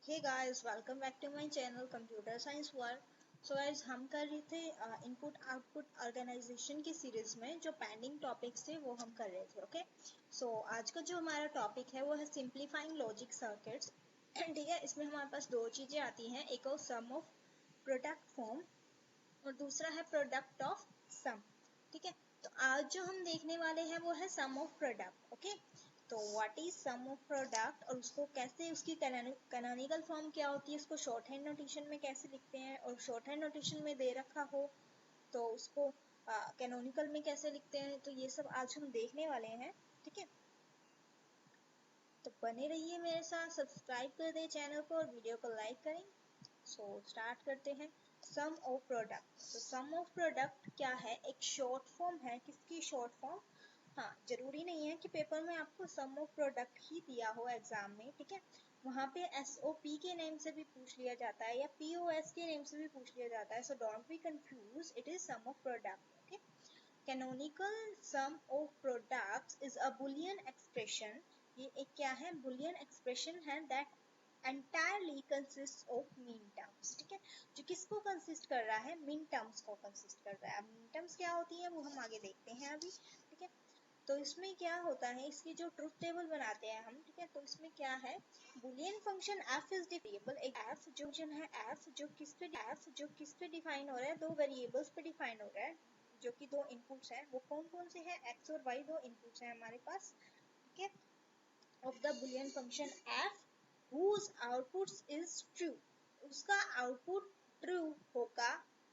Hey guys, welcome back to my channel computer science world. So guys, हम कर रहे थे इनपुट आउटपुट ऑर्गेनाइजेशन की सीरीज में जो पेंडिंग टॉपिक्स थे वो हम कर रहे थे। ओके, सो आज का जो हमारा टॉपिक है वो है सिंप्लीफाइंग लॉजिक सर्किट्स। ठीक है, इसमें हमारे पास दो चीजें आती हैं, एक और सम ऑफ प्रोडक्ट फॉर्म और दूसरा है प्रोडक्ट ऑफ सम। ठीक है, तो आज जो हम देखने वाले हैं वो है सम ऑफ प्रोडक्ट। ओके, तो what is sum of product और उसको कैसे, उसकी कैनोनिकल फॉर्म क्या होती है, उसको शॉर्ट हैंड नोटेशन में कैसे लिखते हैं, और शॉर्ट हैंड नोटेशन में दे रखा हो तो उसको कैनोनिकल में कैसे लिखते हैं, तो ये सब आज हम देखने वाले हैं। ठीक है, तो बने रहिए मेरे साथ, सब्सक्राइब कर दें चैनल को और वीडियो को लाइक करें। सो स्टार्ट करते हैं। सम ऑफ प्रोडक्ट, तो सम ऑफ प्रोडक्ट क्या है, एक शॉर्ट फॉर्म है। किसकी शॉर्ट फॉर्म? हाँ, जरूरी नहीं है कि पेपर में आपको सम ऑफ प्रोडक्ट ही दिया हो एग्जाम में। ठीक है, वहाँ पे SOP के नेम से भी पूछ लिया जाता है या POS के नेम से भी पूछ लिया जाता है। So don't be confuse, it is sum of product. Okay, canonical sum of products is a Boolean expression. ये एक क्या है, बुलियन एक्सप्रेशन है that entirely consists of min terms। ठीक है, जो किसको कंसिस्ट कर रहा है, min terms को कंसिस्ट कर रहा है। अब min terms क्या होती है वो हम आगे देखते हैं अभी। ठीक है, तो इसमें क्या होता है, इसकी जो ट्रुथ टेबल बनाते हैं हम। ठीक है, तो इसमें क्या है, Boolean function f is variable, एक f जो फंक्शन है f जो किस पे डिफाइन हो रहा है, दो वेरिएबल्स पे डिफाइन हो रहा है, जो कि दो इनपुट्स हैं। वो कौन कौन से हैं, x और y दो इनपुट्स हैं हमारे पास। ठीक है, of the boolean function f whose outputs is true। उसका आउटपुट ट्रू होगा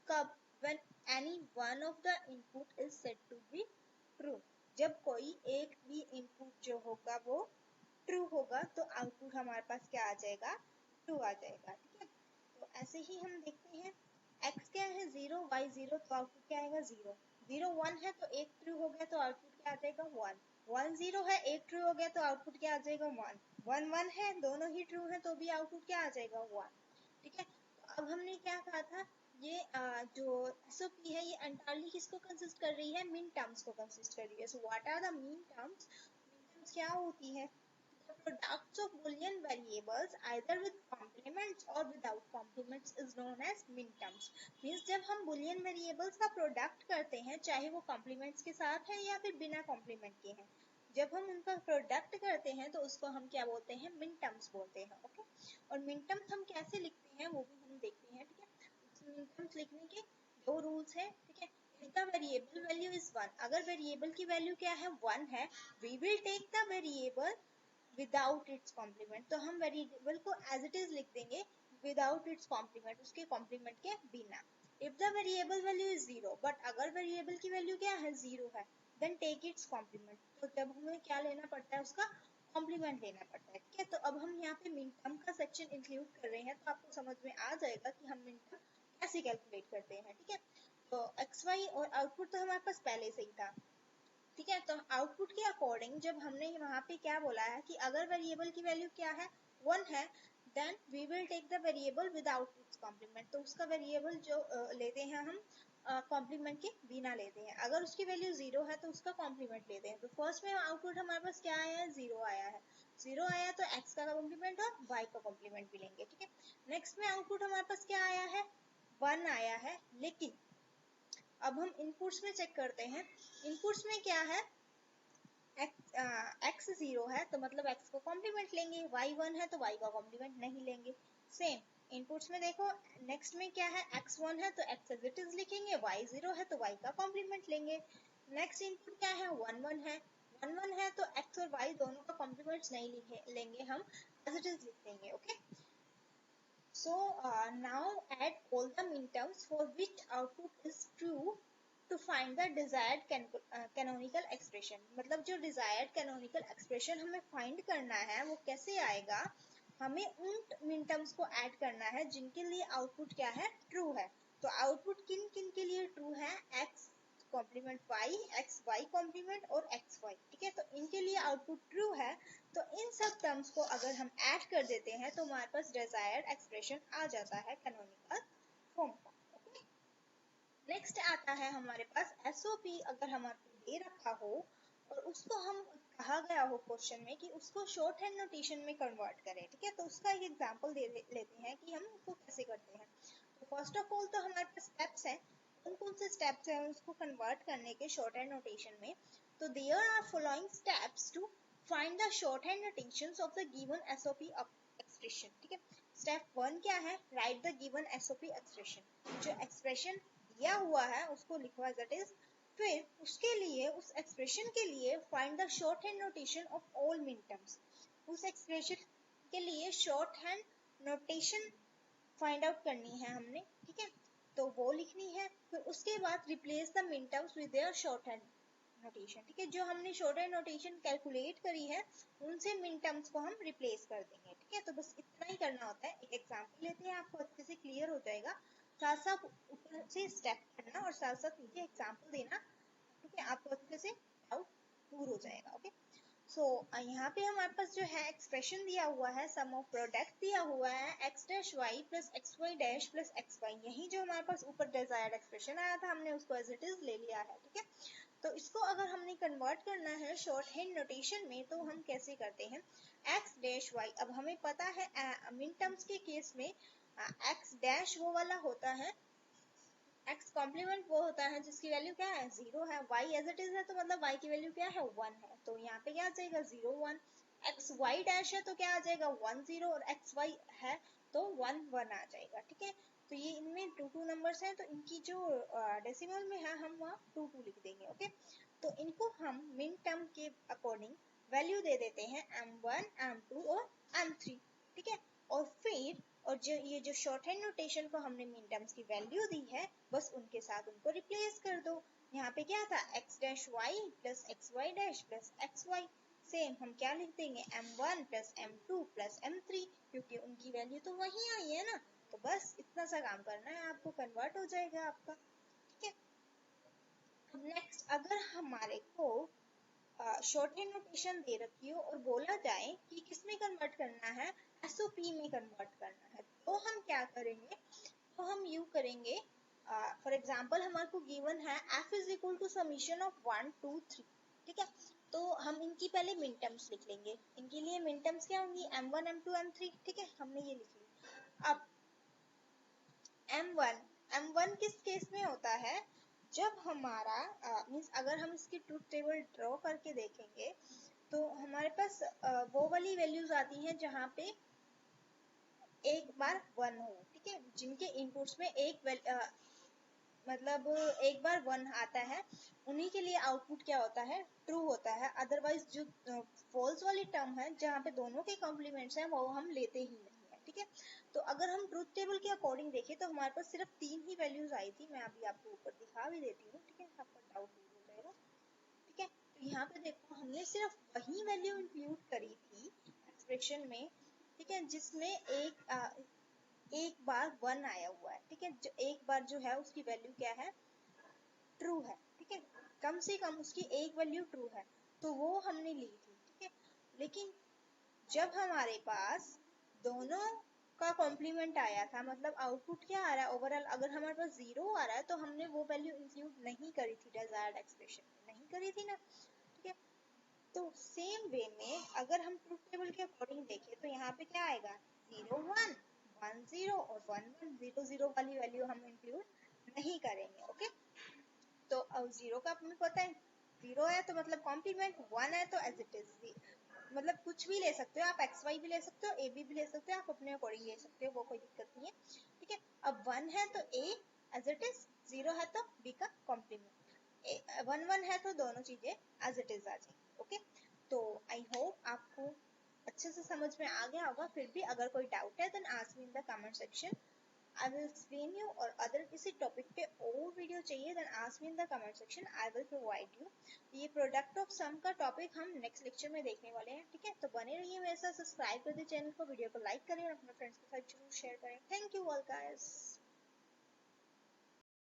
कब, when any one of the input is said to be true। जब कोई एक भी इनपुट जो होगा वो ट्रू होगा तो आउटपुट हमारे पास क्या आ जाएगा, ट्रू आ जाएगा। ठीक है, तो ऐसे ही हम देखते हैं, x क्या है 0, y 0, तो आउटपुट क्या आएगा 0। 0 1 है तो एक ट्रू हो गया तो आउटपुट क्या आ जाएगा 1। 1 0 है, एक ट्रू हो गया तो आउटपुट क्या आ जाएगा 1। 1 1 है, दोनों ही ट्रू है तो भी आउटपुट क्या आ जाएगा 1। ठीक है, तो अब हमने क्या कहा था, ये जो SOP है ये एंटायरली किसको कंसिस्ट कर रही है, मिन टर्म्स को कंसिस्ट कर रही है। सो व्हाट आर द मिन टर्म्स? मिन टर्म्स क्या होती है, the products of Boolean variables either with complements or without complements is known as minterms। Means जब हम Boolean variables का प्रोडक्ट करते हैं, चाहे वो कॉम्प्लीमेंट्स के साथ है या फिर बिना कॉम्प्लीमेंट के हैं, जब हम उनका प्रोडक्ट करते हैं तो उसको हम क्या बोलते हैं, मिनटर्म्स बोलते हैं। ओके, और मिनटर्म्स हम कैसे लिखते हैं वो भी हम देखते हैं। ठीक है, मिनटर्म्स लिखने के दो रूल्स हैं। ठीक है, if the variable value is 1, अगर वेरिएबल की वैल्यू क्या है 1 है, we will take the variable without its complement, तो हम वेरिएबल को एज इट इज लिख देंगे विदाउट इट्स कॉम्प्लीमेंट, उसके कॉम्प्लीमेंट के बिना। If the variable value is 0, but अगर वेरिएबल की वैल्यू क्या है 0 है, देन टेक इट्स कॉम्प्लीमेंट, तो जब हमें क्या लेना पड़ता है, उसका कॉम्प्लीमेंट लेना पड़ता है। ठीक है, तो अब हम यहाँ पे मिनटर्म का सेक्शन इंक्लूड कर रहे हैं, तो आपको समझ में आ जाएगा कि हम मिनटर्म कैसे कैलकुलेट करते हैं। ठीक है, तो एक्स वाई और आउटपुट तो हमारे पास पहले से ही था। ठीक है, तो आउटपुट के अकॉर्डिंग जब हमने वहां पे क्या बोला है कि अगर वेरिएबल की वैल्यू क्या है 1 है, then we will take the variable without its complement, तो उसका वेरिएबल जो लेते हैं हम कॉम्प्लीमेंट के बिना लेते हैं। अगर उसकी वैल्यू 0 है तो उसका कॉम्प्लीमेंट लेते हैं। तो फर्स्ट में आउटपुट हमारे पास क्या आया है, 0 आया है। 0 आया तो x का कॉम्प्लीमेंट और y का कॉम्प्लीमेंट भी लेंगे। ठीक है, नेक्स्ट में आउटपुट हमारे पास क्या आया है, 1 आया है, लेकिन अब हम इनपुट्स में चेक करते हैं। इनपुट्स में क्या है, x 0 है तो मतलब x को कॉम्प्लीमेंट लेंगे, y 1 है तो y का कॉम्प्लीमेंट नहीं लेंगे। सेम इनपुट्स में देखो, नेक्स्ट में क्या है, x 1 है तो x एज इट इज लिखेंगे, y 0 है तो y का कॉम्प्लीमेंट लेंगे। नेक्स्ट इनपुट क्या है, 1 1 है, 1 1 है तो x और y दोनों का कॉम्प्लीमेंट्स नहीं लेंगे, हम एज इट इज लिख देंगे। Okay, so now add all the minterms for which output is true to find the desired canonical expression। मतलब जो desired canonical expression हमें find करना है वो कैसे आएगा, हमें उन minterms को add करना है जिनके लिए output क्या है, true है। तो output किन किन के लिए true है, x complement y, x y complement और x y। ठीक है, तो इनके लिए आउटपुट ट्रू है, तो इन सब टर्म्स को अगर हम ऐड कर देते हैं तो हमारे पास डिजायर्ड एक्सप्रेशन आ जाता है कैनोनिकल फॉर्म का। ओके, नेक्स्ट आता है हमारे पास SOP। अगर हमारे को दे रखा हो और उसको हम कहा गया हो क्वेश्चन में कि उसको शॉर्ट हैंड नोटेशन में कन्वर्ट करें, ठीक है। तो उसका एक एग्जांपल लेते हैं कि हम उसको कैसे करते हैं। तो फर्स्ट ऑफ ऑल तो हमारे पास स्टेप्स हैं, कौन कौन से स्टेप्स हैं उसको कन्वर्ट करने के शॉर्ट हैंड नोटेशन में। तो there are following steps to find the short hand notations of the given SOP expression, ठीक है। स्टेप 1 क्या है, write the given SOP expression. जो एक्सप्रेशन दिया हुआ है उसको लिखो एज इट इज। फिर उसके लिए, उस एक्सप्रेशन के लिए find the short hand notation of all मिन टर्म्स। उस एक्सप्रेशन के लिए short hand notation find out करनी है हमने, ठीक है। तो वो लिखनी है। फिर उसके बाद रिप्लेस द मिन terms with their short hand notation, ठीक है। जो हमने शॉर्ट हैंड नोटेशन कैलकुलेट करी है उनसे मिन टर्म्स को हम रिप्लेस कर देंगे, ठीक है। तो बस इतना ही करना होता है। एक एग्जांपल लेते हैं, आपको अच्छे से क्लियर हो जाएगा। साथ साथ ऊपर से स्टेप करना और साथ साथ नीचे एग्जांपल देना, ठीक है। आपको अच्छे से डाउट दूर हो जाएगा, ओके। सो यहाँ पे हमारे पास जो है एक्सप्रेशन दिया हुआ है, सम ऑफ प्रोडक्ट दिया हुआ है X dash Y plus X Y dash plus X Y. यही जो हमारे पास ऊपर डिजायर्ड एक्सप्रेशन आया था हमने उसको एज इट इज ले लिया है, ठीक है। तो इसको अगर हमने कन्वर्ट करना है शॉर्ट हैंड नोटेशन में तो हम कैसे करते हैं, एक्स डैश वाई। अब हमें पता है मिन टर्म्स के केस में एक्स डैश वो वाला होता है, एक्स कॉम्प्लीमेंट वो होता है जिसकी वैल्यू क्या है, 0 है। वाई एज इट इज है तो मतलब वाई की वैल्यू क्या है, 1 है। तो यहाँ पे क्या आ जाएगा, 0 1। एक्स वाई डैश है तो क्या आ जाएगा, 1 0। और एक्स वाई है तो 1 1 आ जाएगा, ठीक है। तो ये इनमें 2 2 नंबर्स हैं तो इनकी जो डेसिमल में है हम वहाँ 2 2 लिख देंगे, ओके। तो इनको हम मिन टर्म के अकॉर्डिंग वैल्यू दे देते हैं m1 m2 और m3, ठीक है। और फिर और जो ये जो शॉर्ट हैंड नोटेशन को हमने मिन टर्म्स की वैल्यू दी है बस उनके साथ उनको रिप्लेस कर दो। यहाँ पे क्या था, X dash Y plus X Y dash plus X Y. Same हम क्या लिख देंगे, m1 plus m2 plus m3, क्योंकि उनकी वैल्यू तो वही आई है ना। तो बस इतना सा काम करना है आपको, कन्वर्ट हो जाएगा आपका, ठीक है। अब नेक्स्ट, अगर हमारे को शॉर्ट हैंड नोटेशन दे रखी हो और बोला जाए कि किसमें कन्वर्ट करना है, एसओपी में कन्वर्ट करना है, तो हम क्या करेंगे, तो हम यू करेंगे। फॉर एग्जांपल हमारे को गिवन है f is equal to summation of 1 2 3, ठीक है। तो हम इनकी पहले मिन टर्म्स लिख लेंगे। इनके लिए मिन टर्म्स क्या होंगी, m1 m2 m3, ठीक है। हमने ये लिख ली। अब m1 किस केस में होता है, जब हमारा मीन्स अगर हम इसकी ट्रूथ टेबल ड्रॉ करके देखेंगे तो हमारे पास वो वाली वैल्यूज आती हैं जहाँ पे एक बार 1 हो, ठीक है। जिनके इनपुट्स में मतलब एक बार 1 आता है उन्हीं के लिए आउटपुट क्या होता है, ट्रू होता है। अदरवाइज जो फॉल्स वाली टर्म है जहाँ पे दोनों के कॉम्प्लीमेंट्स हैं वो हम लेते ही नहीं है, ठीक है। तो अगर हम ट्रूथ टेबल के अकॉर्डिंग देखें तो हमारे पास सिर्फ 3 ही वैल्यूज आई थी। मैं अभी आपको ऊपर दिखा भी देती हूँ, ठीक है, आपका डाउट दूर हो जाएगा, ठीक है। तो यहाँ पे देखो हमने सिर्फ वही वैल्यू इंक्लूड करी थी एक्सप्रेशन में, ठीक है, जिसमें एक बार 1 आया हुआ है, ठीक है। जो एक बार जो है उसकी वैल्यू क्या है, ट्रू है, ठीक है। कम से कम उसकी एक वैल्यू ट्रू है तो वो हमने ली थी, ठीक है। लेकिन जब हमारे पास दोनों का कॉम्प्लीमेंट आया था, मतलब आउटपुट क्या आ रहा है ओवरऑल, अगर हमारे पास 0 आ रहा है तो हमने वो वैल्यू इंक्लूड नहीं करी थी डिजायर्ड एक्सप्रेशन में, नहीं करी थी ना, ठीक है। तो सेम वे में अगर हम ट्रूथ टेबल के अकॉर्डिंग देखें तो यहाँ पे क्या आएगा, 0 1 1 0 और 1 1, 0 0 वाली वैल्यू हम इंक्लूड नहीं करेंगे, ओके। तो अब 0 का हमें पता है, 0 है तो मतलब कॉम्प्लीमेंट, 1 है तो एज इट इज, मतलब कुछ भी ले सकते हो आप, एक्स वाई भी ले सकते हो, ए बी भी ले सकते हो, आप अपने अकॉर्डिंग ले सकते हो, वो कोई दिक्कत नहीं है, ठीक है। अब 1 है तो ए एज इट इज, 0 है तो बी का कॉम्प्लीमेंट, 1 1 है तो दोनों चीजें एज इट इज आ जाएंगी, ओके। तो आई होप आपको अच्छे से समझ में आ गया होगा। फिर भी अगर कोई डाउट है then ask me in the comment section, I will explain you। और अगर किसी टॉपिक पे और वीडियो चाहिए then ask me in the comment section, I will provide you. ये प्रोडक्ट ऑफ सम का टॉपिक हम नेक्स्ट लेक्चर में देखने वाले हैं, ठीक है। तो बने रहिए मेरे साथ, सब्सक्राइब कर दे चैनल को, वीडियो को लाइक करें और अपने फ्रेंड्स के साथ जरूर शेयर करें। Thank you all guys.